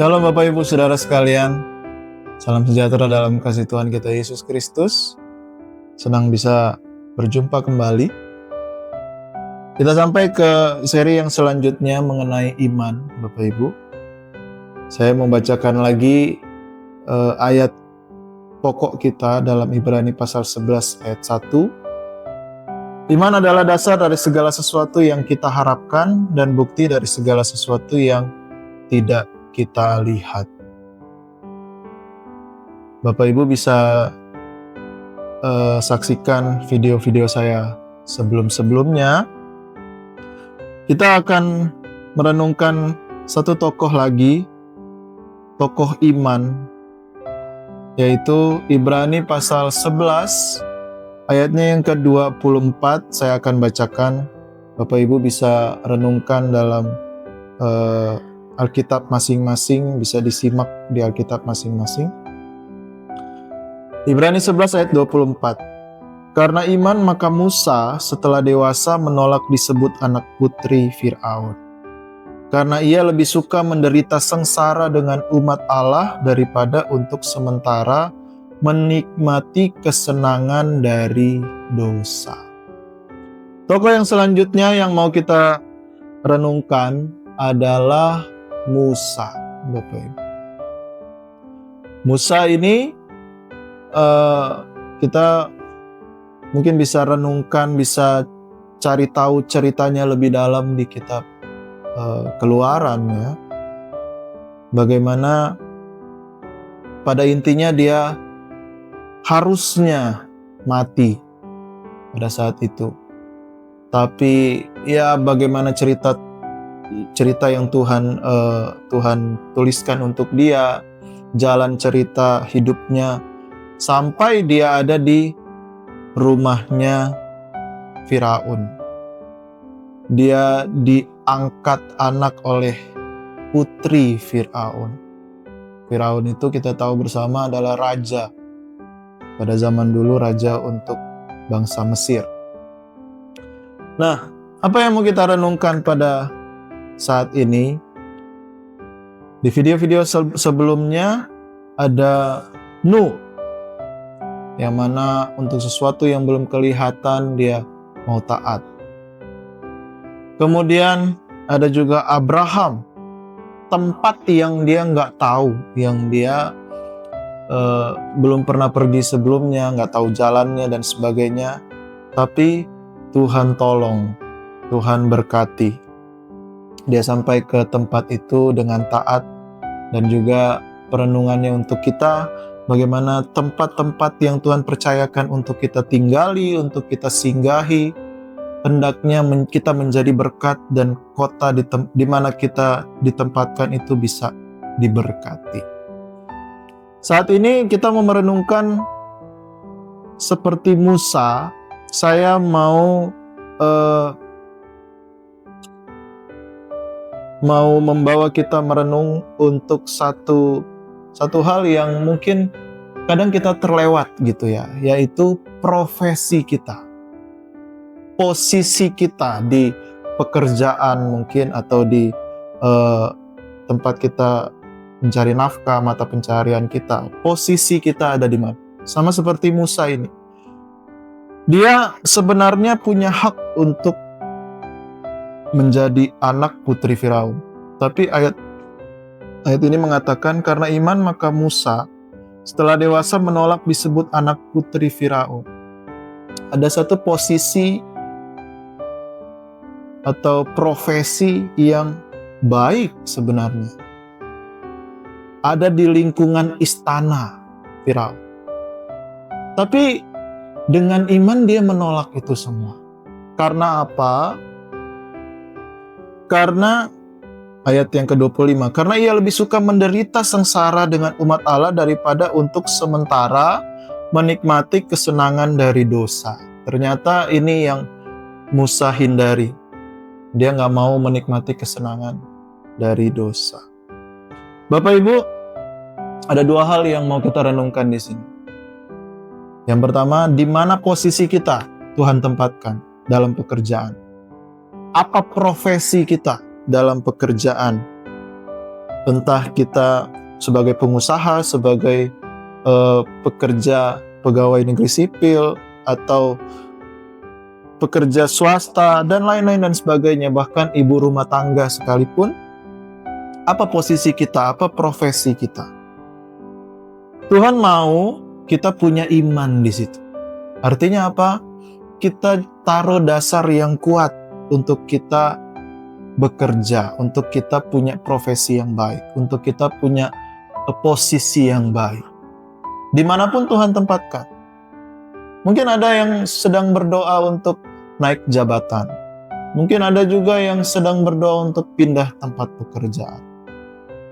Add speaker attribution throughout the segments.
Speaker 1: Shalom Bapak Ibu Saudara sekalian, salam sejahtera dalam kasih Tuhan kita Yesus Kristus. Senang bisa berjumpa kembali. Kita sampai ke seri yang selanjutnya mengenai iman Bapak Ibu. Saya membacakan lagi ayat pokok kita dalam Ibrani pasal 11 ayat 1. Iman adalah dasar dari segala sesuatu yang kita harapkan dan bukti dari segala sesuatu yang tidak kita lihat. Bapak Ibu bisa saksikan video-video saya sebelum-sebelumnya. Kita akan merenungkan satu tokoh lagi, tokoh iman, yaitu Ibrani pasal 11 ayatnya yang ke-24. Saya akan bacakan, Bapak Ibu bisa renungkan dalam Alkitab masing-masing, bisa disimak di Alkitab masing-masing. Ibrani 11 ayat 24. Karena iman maka Musa setelah dewasa menolak disebut anak putri Firaun. Karena ia lebih suka menderita sengsara dengan umat Allah daripada untuk sementara menikmati kesenangan dari dosa. Tokoh yang selanjutnya yang mau kita renungkan adalah Musa, Bapak Ibu. Musa ini kita mungkin bisa renungkan, bisa cari tahu ceritanya lebih dalam di kitab Keluaran ya. Bagaimana pada intinya dia harusnya mati pada saat itu. Tapi ya bagaimana cerita yang Tuhan tuliskan untuk dia, jalan cerita hidupnya sampai dia ada di rumahnya Firaun. Dia diangkat anak oleh putri Firaun. Firaun itu kita tahu bersama adalah raja. Pada zaman dulu raja untuk bangsa Mesir. Nah, apa yang mau kita renungkan pada saat ini? Di video-video sebelumnya ada Nuh, yang mana untuk sesuatu yang belum kelihatan dia mau taat. Kemudian ada juga Abraham, tempat yang dia nggak tahu, yang dia belum pernah pergi sebelumnya, nggak tahu jalannya dan sebagainya. Tapi Tuhan tolong, Tuhan berkati. Dia sampai ke tempat itu dengan taat, dan juga perenungannya untuk kita, bagaimana tempat-tempat yang Tuhan percayakan untuk kita tinggali, untuk kita singgahi, hendaknya kita menjadi berkat dan kota di mana kita ditempatkan itu bisa diberkati. Saat ini kita mau merenungkan seperti Musa. Saya mau membawa kita merenung untuk satu hal yang mungkin kadang kita terlewat gitu ya, yaitu profesi kita, posisi kita di pekerjaan mungkin, atau di tempat kita mencari nafkah, mata pencarian kita, posisi kita ada di mana. Sama seperti Musa ini, dia sebenarnya punya hak untuk menjadi anak putri Firaun. Tapi ayat ini mengatakan karena iman maka Musa setelah dewasa menolak disebut anak putri Firaun. Ada satu posisi atau profesi yang baik sebenarnya, ada di lingkungan istana Firaun. Tapi dengan iman dia menolak itu semua. Karena apa? Karena ayat yang ke-25, karena ia lebih suka menderita sengsara dengan umat Allah daripada untuk sementara menikmati kesenangan dari dosa. Ternyata ini yang Musa hindari. Dia nggak mau menikmati kesenangan dari dosa. Bapak Ibu, ada dua hal yang mau kita renungkan di sini. Yang pertama, di mana posisi kita Tuhan tempatkan dalam pekerjaan? Apa profesi kita dalam pekerjaan? Entah kita sebagai pengusaha, sebagai pekerja pegawai negeri sipil, atau pekerja swasta, dan lain-lain dan sebagainya, bahkan ibu rumah tangga sekalipun, apa posisi kita, apa profesi kita. Tuhan mau kita punya iman di situ. Artinya apa? Kita taruh dasar yang kuat untuk kita bekerja, untuk kita punya profesi yang baik, untuk kita punya posisi yang baik. Dimanapun Tuhan tempatkan. Mungkin ada yang sedang berdoa untuk naik jabatan. Mungkin ada juga yang sedang berdoa untuk pindah tempat pekerjaan.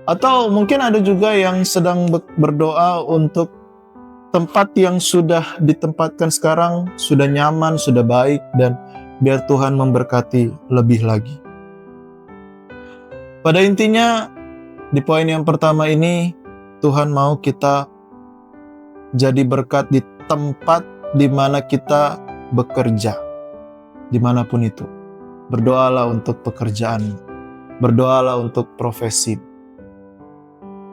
Speaker 1: Atau mungkin ada juga yang sedang berdoa untuk tempat yang sudah ditempatkan sekarang sudah nyaman, sudah baik, dan biar Tuhan memberkati lebih lagi. Pada intinya, di poin yang pertama ini, Tuhan mau kita jadi berkat di tempat di mana kita bekerja, dimanapun itu. Berdoalah untuk pekerjaan, berdoalah untuk profesi.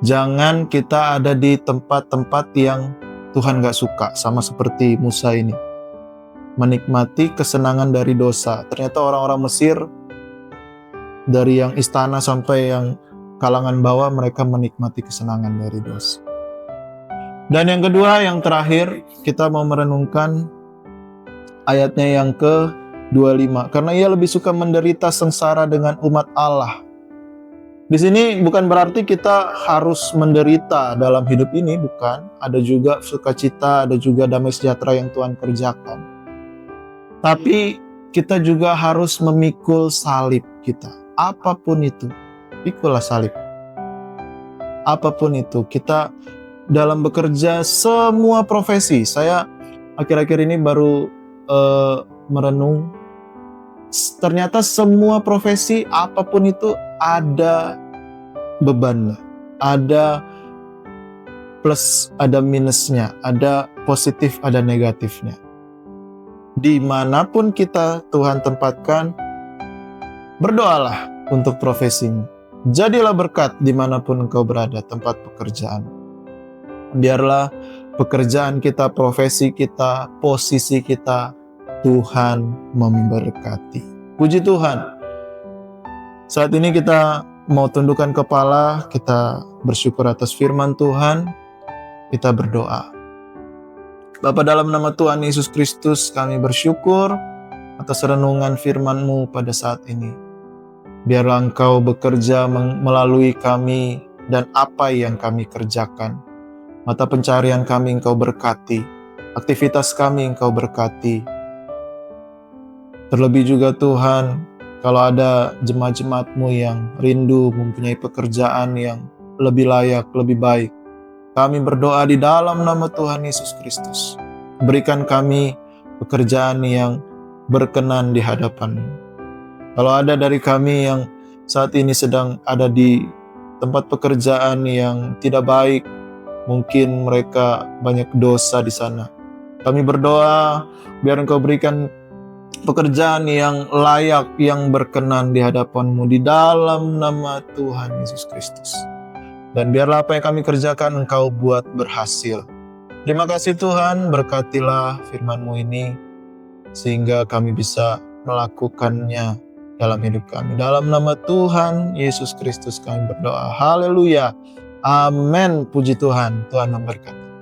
Speaker 1: Jangan kita ada di tempat-tempat yang Tuhan gak suka, sama seperti Musa ini. Menikmati kesenangan dari dosa. Ternyata orang-orang Mesir, dari yang istana sampai yang kalangan bawah, mereka menikmati kesenangan dari dosa. Dan yang kedua, yang terakhir, kita mau merenungkan ayatnya yang ke-25. Karena ia lebih suka menderita sengsara dengan umat Allah. Di sini bukan berarti kita harus menderita dalam hidup ini, bukan. Ada juga sukacita, ada juga damai sejahtera yang Tuhan kerjakan. Tapi kita juga harus memikul salib kita. Apapun itu, pikulah salib. Apapun itu, kita dalam bekerja semua profesi. Saya akhir-akhir ini baru merenung. Ternyata semua profesi, apapun itu, ada beban, ada plus, ada minusnya, ada positif, ada negatifnya. Dimanapun kita Tuhan tempatkan, berdoalah untuk profesimu. Jadilah berkat dimanapun engkau berada, tempat pekerjaan. Biarlah pekerjaan kita, profesi kita, posisi kita, Tuhan memberkati. Puji Tuhan. Saat ini kita mau tundukkan kepala, kita bersyukur atas firman Tuhan, kita berdoa. Bapa, dalam nama Tuhan Yesus Kristus, kami bersyukur atas renungan firman-Mu pada saat ini. Biarlah Engkau bekerja melalui kami dan apa yang kami kerjakan. Mata pencarian kami Engkau berkati, aktivitas kami Engkau berkati. Terlebih juga Tuhan, kalau ada jemaat-jemaat-Mu yang rindu mempunyai pekerjaan yang lebih layak, lebih baik, kami berdoa di dalam nama Tuhan Yesus Kristus. Berikan kami pekerjaan yang berkenan di hadapan-Mu. Kalau ada dari kami yang saat ini sedang ada di tempat pekerjaan yang tidak baik, mungkin mereka banyak dosa di sana. Kami berdoa biar Engkau berikan pekerjaan yang layak, yang berkenan di hadapan-Mu di dalam nama Tuhan Yesus Kristus. Dan biarlah apa yang kami kerjakan Engkau buat berhasil. Terima kasih Tuhan, berkatilah firman-Mu ini sehingga kami bisa melakukannya dalam hidup kami. Dalam nama Tuhan Yesus Kristus kami berdoa. Haleluya. Amin. Puji Tuhan. Tuhan memberkati.